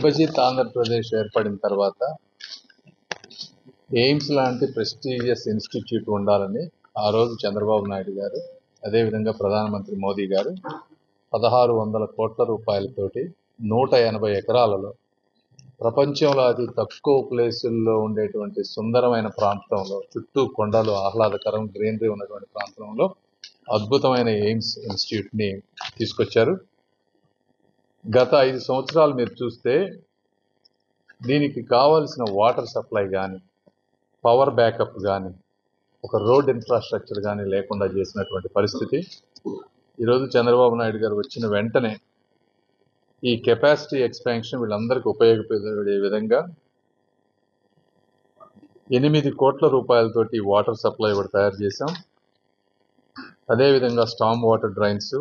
విభజిత ఆంధ్రప్రదేశ్ ఏర్పడిన తర్వాత ఎయిమ్స్ లాంటి ప్రెస్టీజియస్ ఇన్స్టిట్యూట్ ఉండాలని ఆ రోజు చంద్రబాబు నాయుడు గారు, అదేవిధంగా ప్రధానమంత్రి మోదీ గారు 1600 కోట్ల రూపాయలతోటి 180 ఎకరాలలో ప్రపంచంలో అతి తక్కువ ప్లేసుల్లో ఉండేటువంటి సుందరమైన ప్రాంతంలో, చుట్టూ కొండలు, ఆహ్లాదకరం గ్రీనరీ ఉన్నటువంటి ప్రాంతంలో అద్భుతమైన ఎయిమ్స్ ఇన్స్టిట్యూట్ని తీసుకొచ్చారు. గత 5 సంవత్సరాలు మీరు చూస్తే దీనికి కావాల్సిన వాటర్ సప్లై కానీ, పవర్ బ్యాకప్ కానీ, ఒక రోడ్ ఇన్ఫ్రాస్ట్రక్చర్ కానీ లేకుండా చేసినటువంటి పరిస్థితి. ఈరోజు చంద్రబాబు నాయుడు గారు వచ్చిన వెంటనే ఈ కెపాసిటీ ఎక్స్పాన్షన్ వీళ్ళందరికీ ఉపయోగపడే విధంగా 8 కోట్ల రూపాయలతోటి వాటర్ సప్లై కూడా తయారు చేశాం. అదేవిధంగా storm water drains,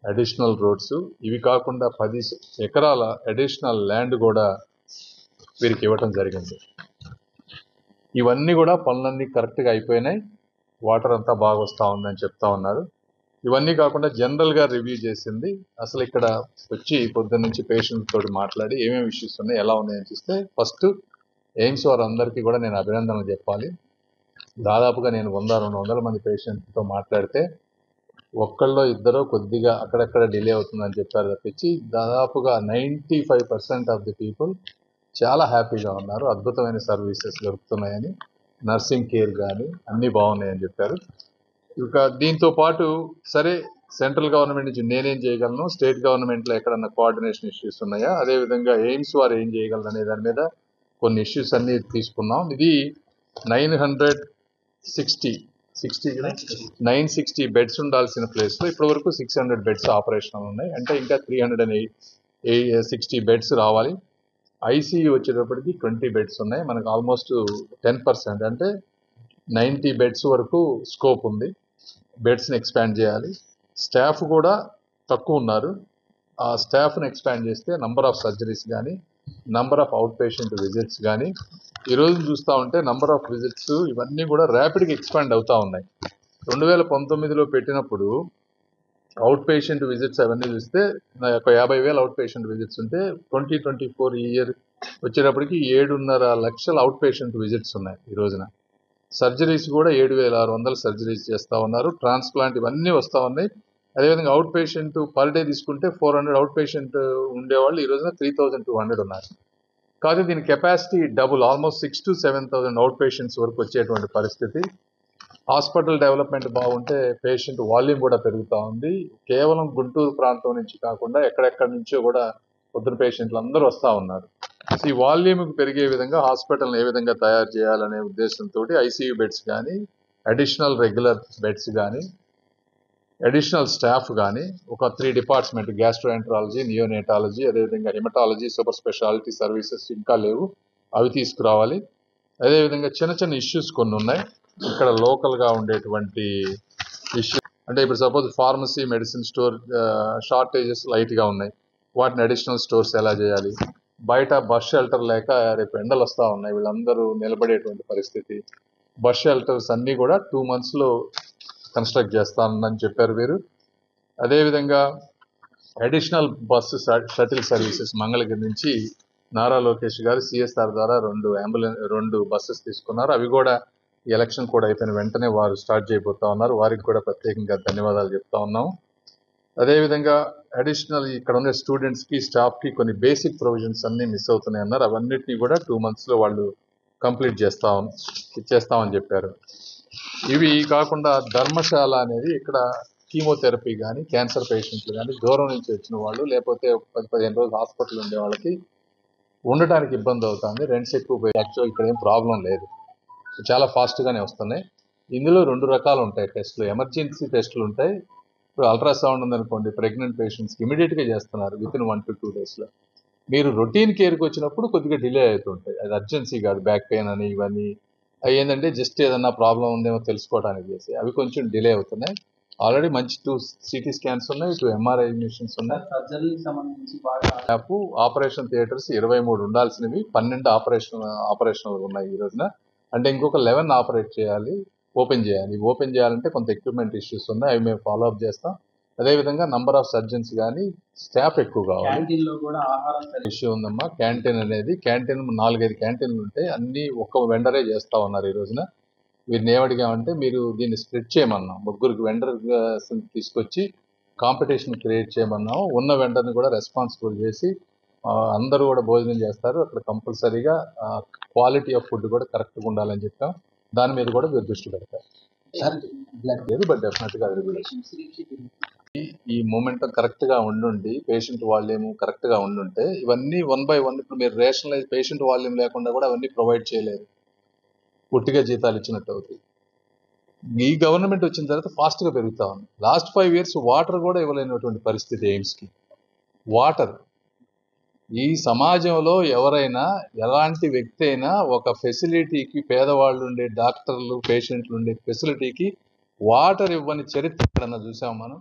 additional roads, ఇవి కాకుండా 10 ఎకరాల అడిషనల్ ల్యాండ్ కూడా వీరికి ఇవ్వటం జరిగింది. ఇవన్నీ కూడా పనులన్నీ కరెక్ట్గా అయిపోయినాయి. వాటర్ అంతా బాగా వస్తూ ఉందని చెప్తా ఉన్నారు. ఇవన్నీ కాకుండా జనరల్గా రివ్యూ చేసింది. అసలు ఇక్కడ వచ్చి పొద్దున్న నుంచి పేషెంట్ తోటి మాట్లాడి ఏమేమి ఇష్యూస్ ఉన్నాయి, ఎలా ఉన్నాయని చూస్తే ఫస్ట్ ఎయిమ్స్ వారందరికీ కూడా నేను అభినందనలు చెప్పాలి. దాదాపుగా నేను 100-200 మంది పేషెంట్తో మాట్లాడితే ఒక్కళ్ళో ఇద్దరో కొద్దిగా అక్కడక్కడ డిలే అవుతుందని చెప్పారు తప్పించి దాదాపుగా 95% ఆఫ్ ది పీపుల్ చాలా హ్యాపీగా ఉన్నారు. అద్భుతమైన సర్వీసెస్ దొరుకుతున్నాయని, నర్సింగ్ కేర్ కానీ అన్నీ బాగున్నాయని చెప్పారు. ఇక దీంతో పాటు సరే సెంట్రల్ గవర్నమెంట్ నుంచి నేనేం చేయగలను, స్టేట్ గవర్నమెంట్లో ఎక్కడన్నా కోఆర్డినేషన్ ఇష్యూస్ ఉన్నాయా, అదేవిధంగా ఎయిమ్స్ వారు ఏం చేయగలరు అనే దాని మీద కొన్ని ఇష్యూస్ అన్నీ తీసుకున్నాం. ఇది 960 బెడ్స్ ఉండాల్సిన ప్లేస్లో ఇప్పటి వరకు 600 బెడ్స్ ఆపరేషనల్ ఉన్నాయి. అంటే ఇంకా 360 బెడ్స్ రావాలి. ఐసీయూ వచ్చేటప్పటికి 20 బెడ్స్ ఉన్నాయి. మనకు ఆల్మోస్ట్ 10% అంటే 90 బెడ్స్ వరకు స్కోప్ ఉంది. బెడ్స్ని ఎక్స్పాండ్ చేయాలి. స్టాఫ్ కూడా తక్కువ ఉన్నారు. ఆ స్టాఫ్ని ఎక్స్పాండ్ చేస్తే నంబర్ ఆఫ్ సర్జరీస్ కానీ, number of out patient visits కానీ, ఈరోజు చూస్తూ ఉంటే నంబర్ ఆఫ్ విజిట్స్ ఇవన్నీ కూడా ర్యాపిడ్గా ఎక్స్పాండ్ అవుతూ ఉన్నాయి. 2019లో పెట్టినప్పుడు అవుట్ పేషెంట్ విజిట్స్ అవన్నీ చూస్తే ఒక 50,000 అవుట్ పేషెంట్ విజిట్స్ ఉంటే 2024 ఇయర్ వచ్చేటప్పటికి 7.5 లక్షల అవుట్ పేషెంట్ విజిట్స్ ఉన్నాయి. ఈ రోజున సర్జరీస్ కూడా 7,600 సర్జరీస్ చేస్తూ ఉన్నారు. ట్రాన్స్ప్లాంట్ ఇవన్నీ వస్తూ ఉన్నాయి. అదేవిధంగా అవుట్ పేషెంట్ పర్ డే తీసుకుంటే 400 అవుట్ పేషెంట్ ఉండేవాళ్ళు ఈ రోజున 3,200 ఉన్నారు. కాదు దీని capacity double, almost 6,000 to 7,000 out patients వరకు వచ్చేటువంటి పరిస్థితి. హాస్పిటల్ డెవలప్మెంట్ బాగుంటే పేషెంట్ వాల్యూమ్ కూడా పెరుగుతూ ఉంది. కేవలం గుంటూరు ప్రాంతం నుంచి కాకుండా ఎక్కడెక్కడి నుంచో కూడా పొద్దున పేషెంట్లు అందరూ వస్తూ ఉన్నారు. ఈ వాల్యూమ్ పెరిగే విధంగా హాస్పిటల్ని ఏ విధంగా తయారు చేయాలనే ఉద్దేశంతో ఐసీయూ బెడ్స్ కానీ, అడిషనల్ రెగ్యులర్ బెడ్స్ కానీ, అడిషనల్ స్టాఫ్ కానీ, ఒక 3 డిపార్ట్మెంట్ గ్యాస్ట్రోఎంట్రాలజీ, నియోనేటాలజీ, అదేవిధంగా హెమటాలజీ, సూపర్ స్పెషాలిటీ సర్వీసెస్ ఇంకా లేవు, అవి తీసుకురావాలి. అదేవిధంగా చిన్న చిన్న ఇష్యూస్ కొన్ని ఉన్నాయి ఇక్కడ లోకల్గా ఉండేటువంటి ఇష్యూ. అంటే ఇప్పుడు suppose pharmacy, medicine store shortages లైట్గా ఉన్నాయి. వాటిని అడిషనల్ స్టోర్స్ ఎలా చేయాలి, బయట బస్ షెల్టర్ లేక రేపు ఎండలు వస్తూ ఉన్నాయి, వీళ్ళందరూ నిలబడేటువంటి పరిస్థితి. బస్ షెల్టర్స్ అన్నీ కూడా 2 monthsలో కన్స్ట్రక్ట్ చేస్తానని చెప్పారు వీరు. అదేవిధంగా additional bus shuttle services Mangalagiri నుంచి నారా లోకేష్ గారు సిఎస్ఆర్ ద్వారా 2 బస్సెస్ తీసుకున్నారు. అవి కూడా ఎలక్షన్ కూడా అయిపోయిన వెంటనే వారు స్టార్ట్ చేయబోతా ఉన్నారు. వారికి కూడా ప్రత్యేకంగా ధన్యవాదాలు చెప్తా ఉన్నాము. అదేవిధంగా అడిషనల్ ఇక్కడ ఉండే స్టూడెంట్స్కి, స్టాఫ్కి కొన్ని బేసిక్ ప్రొవిజన్స్ అన్నీ మిస్ అవుతున్నాయి అన్నారు. అవన్నిటినీ కూడా 2 monthsలో వాళ్ళు కంప్లీట్ చేస్తామని చెప్పారు. ఇవి కాకుండా ధర్మశాల అనేది ఇక్కడ కీమోథెరపీ కానీ, క్యాన్సర్ పేషెంట్లు కానీ, దూరం నుంచి వచ్చిన వాళ్ళు, లేకపోతే 10-15 రోజులు హాస్పిటల్ ఉండే వాళ్ళకి ఉండటానికి ఇబ్బంది అవుతుంది. రెంట్స్ ఎక్కువ పోయి యాక్చువల్ ఇక్కడ ఏం ప్రాబ్లం లేదు, చాలా ఫాస్ట్గానే వస్తున్నాయి. ఇందులో 2 రకాలు ఉంటాయి టెస్టులు. ఎమర్జెన్సీ టెస్టులు ఉంటాయి. ఇప్పుడు అల్ట్రాసౌండ్ ఉందనుకోండి, ప్రెగ్నెంట్ పేషెంట్స్కి ఇమీడియట్గా చేస్తున్నారు వితిన్ 1 to 2 daysలో. మీరు రొటీన్ కేర్కి వచ్చినప్పుడు కొద్దిగా డిలే అవుతుంటాయి. అది అర్జెన్సీ కాదు, బ్యాక్ పెయిన్ అని ఇవన్నీ అవి ఏంటంటే జస్ట్ ఏదన్నా ప్రాబ్లం ఉందేమో తెలుసుకోవడానికి చేసి అవి కొంచెం డిలే అవుతున్నాయి. ఆల్రెడీ మంచి 2 CT స్కాన్స్ ఉన్నాయి, 2 MRI మిషన్స్ ఉన్నాయి. ఆపరేషన్ థియేటర్స్ 23 ఉండాల్సినవి 12 ఆపరేషనల్ ఉన్నాయి ఈ రోజున. అంటే ఇంకొక 11 ఆపరేట్ చేయాలి, ఓపెన్ చేయాలి. ఓపెన్ చేయాలంటే కొంత ఎక్విప్మెంట్ ఇష్యూస్ ఉన్నాయి, అవి మేము ఫాలోఅప్ చేస్తాం. అదేవిధంగా నంబర్ ఆఫ్ సర్జన్స్ కానీ స్టాఫ్ ఎక్కువ కావాలి. ఇష్యూ ఉందమ్మా. క్యాంటీన్ అనేది క్యాంటీన్ 4-5 క్యాంటీన్లు ఉంటాయి, అన్ని ఒక్క వెండరే చేస్తా ఉన్నారు. ఈ రోజున వీరిని ఏమడిగామంటే మీరు దీన్ని స్ప్లిట్ చేయమన్నాం, 3 వెండర్ తీసుకొచ్చి కాంపిటీషన్ క్రియేట్ చేయమన్నాం. ఉన్న వెండర్ని కూడా రెస్పాన్సిబుల్ చేసి అందరూ కూడా భోజనం చేస్తారు. అక్కడ కంపల్సరీగా క్వాలిటీ ఆఫ్ ఫుడ్ కూడా కరెక్ట్గా ఉండాలని చెప్పాం. దాని మీద కూడా మీరు దృష్టి పెడతారు. లేదు బట్ డెఫినెట్గా ఈ మూమెంటం కరెక్ట్గా ఉండుండి పేషెంట్ వాల్యూమ్ కరెక్ట్గా ఉండుంటే ఇవన్నీ 1 by 1 ఇప్పుడు మీరు రేషనలైజ్ పేషెంట్ వాల్యూమ్ లేకుండా కూడా అవన్నీ ప్రొవైడ్ చేయలేరు, పుట్టిగా జీతాలు ఇచ్చినట్టు అవుతాయి. ఈ గవర్నమెంట్ వచ్చిన తర్వాత ఫాస్ట్గా పెరుగుతా ఉంది. లాస్ట్ 5 years వాటర్ కూడా ఇవ్వలేనటువంటి పరిస్థితి ఎయిమ్స్కి. వాటర్ ఈ సమాజంలో ఎవరైనా ఎలాంటి వ్యక్తి అయినా ఒక ఫెసిలిటీకి, పేదవాళ్ళు ఉండే డాక్టర్లు పేషెంట్లు ఉండే ఫెసిలిటీకి వాటర్ ఇవ్వని చరిత్ర ఎక్కడన్నా చూసాం మనం?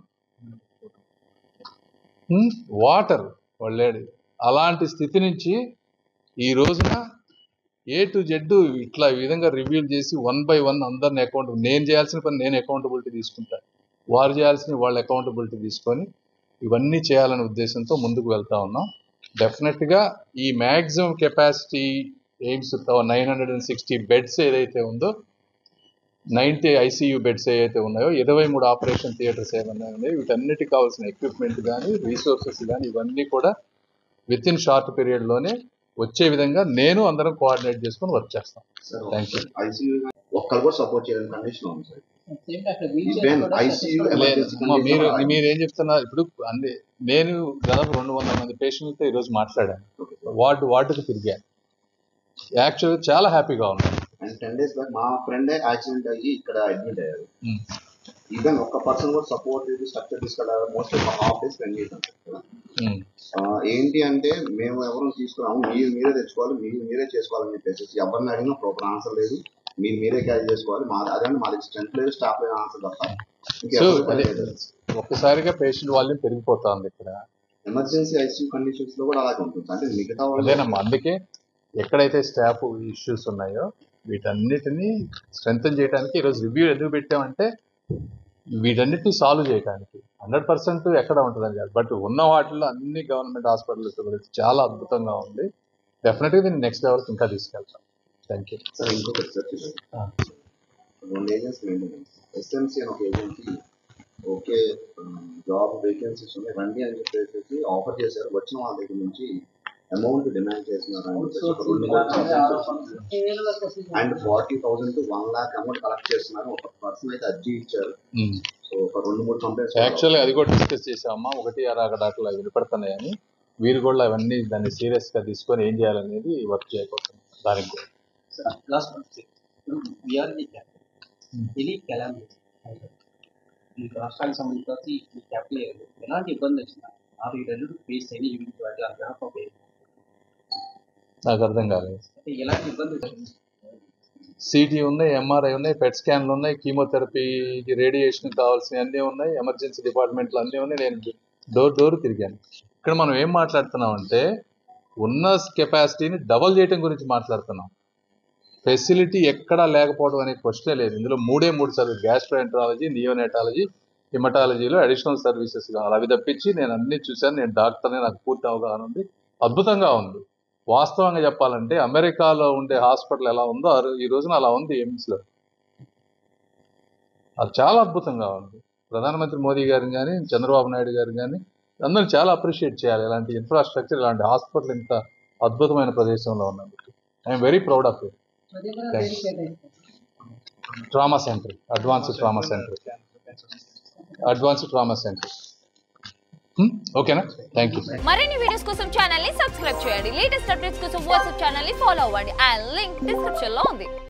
వాటర్ వాళ్ళేడు. అలాంటి స్థితి నుంచి ఈ రోజున A to Z ఇట్లా ఈ విధంగా రివ్యూలు చేసి 1 by 1 అందరిని అకౌంట్, నేను చేయాల్సిన పని నేను అకౌంటబిలిటీ తీసుకుంటాను, వారు చేయాల్సిన వాళ్ళు అకౌంటబిలిటీ తీసుకొని ఇవన్నీ చేయాలనే ఉద్దేశంతో ముందుకు వెళ్తా ఉన్నాం. డెఫినెట్గా ఈ మ్యాక్సిమం కెపాసిటీ ఎయిమ్స్ 960 బెడ్స్ ఏదైతే ఉందో, 90 ICU బెడ్స్ ఏవైతే ఉన్నాయో, 23 ఆపరేషన్ థియేటర్స్ ఏమన్నా ఉన్నాయో, వీటన్నిటికి కావాల్సిన ఎక్విప్మెంట్ కానీ రిసోర్సెస్ కానీ ఇవన్నీ కూడా విత్ ఇన్ షార్ట్ పీరియడ్లోనే వచ్చే విధంగా నేను అందరం కోఆర్డినేట్ చేసుకొని వర్క్ చేస్తాం. Thank you. మీరేం చెప్తున్నారు ఇప్పుడు? అన్ని నేను దాదాపు 200 మంది పేషెంట్లతో ఈరోజు మాట్లాడాను, వార్డుకు తిరిగాను. యాక్చువల్గా చాలా హ్యాపీగా ఉన్నాను. 10 days బ్యాక్ మా ఫ్రెండ్ యాక్సిడెంట్ అయ్యి ఇక్కడ అడ్మిట్ అయ్యారు. ఈవెన్ ఒక్క పర్సన్ కూడా సపోర్ట్ స్ట్రక్చర్ తీసుకెళ్ళారు. మోస్ట్లీ ఒక హాఫ్ డే స్పెండ్ చేశాం. ఏంటి అంటే మేము ఎవరు తీసుకున్నాము, మీరే తెచ్చుకోవాలి, మీరే చేసుకోవాలని చెప్పేసి ఎవరిని అడిగినా ప్రాపర్ ఆన్సర్ లేదు, మీరే క్యారీ చేసుకోవాలి. అదే మాది స్ట్రెంత్ లేదు, స్టాఫ్ లేదు ఆన్సర్ తప్ప. ఒక్కసారిగా పేషెంట్ వాల్యూమ్ పెరిగిపోతా ఉంది ఇక్కడ. ఎమర్జెన్సీ ICU కండిషన్స్ లో కూడా అలాగే ఉంటుంది. అంటే మిగతా అదేనమ్మా, అందుకే ఎక్కడైతే స్టాఫ్ ఇష్యూస్ ఉన్నాయో వీటన్నిటిని స్ట్రెంథన్ చేయడానికి ఈరోజు రివ్యూ ఎందుకు పెట్టామంటే వీటన్నిటిని సాల్వ్ చేయడానికి. 100% ఎక్కడ ఉంటుందని కాదు, బట్ ఉన్న వాటిల్లో అన్ని గవర్నమెంట్ హాస్పిటల్స్ గురించి చాలా అద్భుతంగా ఉంది. డెఫినెట్గా దీన్ని నెక్స్ట్ లెవెల్కి ఇంకా తీసుకెళ్తాం. Thank you. సార్ ఇంకొకటి సార్, 2 ఏజెన్సీ మెయింటెనెన్స్ SMC అని ఒక ఏజెన్సీ ఓకే జాబ్ వేకెన్సీస్ ఉన్నాయి రండి అని చెప్పేసి ఆఫర్ చేశారు. వచ్చిన వాళ్ళ దగ్గర నుంచి అమౌంట్ డిమాండ్ చేస్తున్నారు and 40,000 to 1 lakh amount collect చేస్తున్నారు. ఒక పర్సన్ అయితే అర్జీ ఇచ్చారు. సో ఒక 2-3 కంప్లైంట్స్ యాక్చువల్లీ అది కూడా డిస్కస్ చేసామమ్మా. ఒకటి అక్కడ అట్లా వినపడుతున్నాయని వీరు కూడా అవన్నీ దాన్ని సీరియస్గా తీసుకొని ఏం చేయాలనేది వర్క్ చేయకపోతుంది. దానికి కూడా ఈ రాష్ట్రానికి సంబంధించి ఈ క్యాపిటల్ ఎలాంటి ఇబ్బంది వచ్చినా నాకు అర్థం కాలేదు. ఎలాంటి ఇబ్బంది CT ఉన్నాయి, MRI ఉన్నాయి, PET స్కాన్లు ఉన్నాయి, కీమోథెరపీ రేడియేషన్ కావాల్సినవి అన్నీ ఉన్నాయి, ఎమర్జెన్సీ డిపార్ట్మెంట్లు అన్నీ ఉన్నాయి. నేను డోర్ తిరిగాను. ఇక్కడ మనం ఏం మాట్లాడుతున్నాం అంటే ఉన్న కెపాసిటీని డబల్ చేయడం గురించి మాట్లాడుతున్నాం. ఫెసిలిటీ ఎక్కడా లేకపోవడం అనే క్వశ్చనే లేదు. ఇందులో 3 సర్వీస్, గ్యాస్ట్రోఎంట్రాలజీ, నియోనేటాలజీ, హిమటాలజీలో అడిషనల్ సర్వీసెస్ కావాలి. అవి తప్పించి నేను అన్ని చూశాను. నేను డాక్టర్ని, నాకు పూర్తి అవగాహన ఉంది. అద్భుతంగా ఉంది. వాస్తవంగా చెప్పాలంటే అమెరికాలో ఉండే హాస్పిటల్ ఎలా ఉందో ఈ రోజున అలా ఉంది ఎయిమ్స్లో. అది చాలా అద్భుతంగా ఉంది. ప్రధానమంత్రి మోదీ గారిని కానీ, చంద్రబాబు నాయుడు గారిని కానీ అందరిని చాలా అప్రిషియేట్ చేయాలి. ఇలాంటి ఇన్ఫ్రాస్ట్రక్చర్, ఇలాంటి హాస్పిటల్ ఇంత అద్భుతమైన ప్రదేశంలో ఉన్నందుకు I'm very proud of it. Trauma centre, advanced trauma centre. ఓకేనా? Thank you. మరిన్ని వీడియోస్ కోసం ఛానల్ ని సబ్స్క్రైబ్ చేయండి. లేటెస్ట్ అప్డేట్స్ కోసం వాట్సాప్ ఛానల్ ని ఫాలో అవ్వండి. ఆ లింక్ డిస్క్రిప్షన్ లో ఉంది.